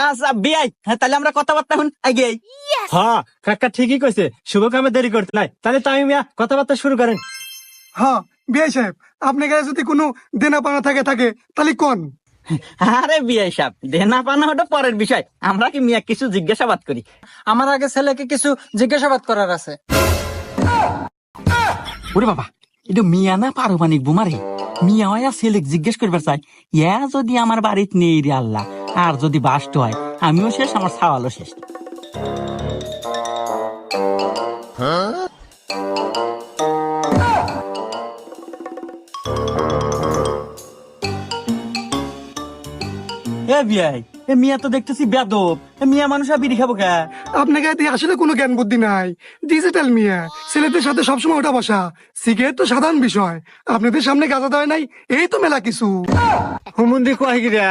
আচ্ছা বিয়াই, তাহলে আমরা কথাবার্তা এখন আগে। হ্যাঁ কাকা ঠিকই কইছে, শুভ কামে দেরি করতে নাই। তাহলে তাই মিয়া কথাবার্তা শুরু করেন। হ্যাঁ বিআই সাহেব, আপনার কাছে যদি কোনো দেনা পানা থাকে তাহলে কোন। আরে বিয়াই সাহেব, দেনা পানা ওটা পরের বিষয়, আমরা কি মিয়া কিছু জিজ্ঞাসাবাদ করি। আমার আগে ছেলেকে কিছু জিজ্ঞাসাবাদ করার আছে। ওরে বাবা, এটা মিয়া না পারমাণিক বোমারে। মিয়া হয় ছেলে জিজ্ঞেস করবার চাই, ইয়া যদি আমার বাড়িতে নেই রে আল্লাহ, আর যদি বাস্ট হয় আমিও শেষ, আমার সাওয়ালও শেষ। এ বিয়াই, এ মিয়া তো দেখতেছি বেদব। মিয়া মানুষ আর বিড়ি খাবো কে? আপনার কাছে আসলে কোনো জ্ঞান বুদ্ধি নাই, ডিজিটাল মিয়া, ছেলেদের সাথে সবসময় ওঠা বসা, সিগারেট তো সাধারণ বিষয়, আপনাদের সামনে গাঁজা দেয় নাই, এই তো মেলা কিছু। হুমুন্দি কয় গিরা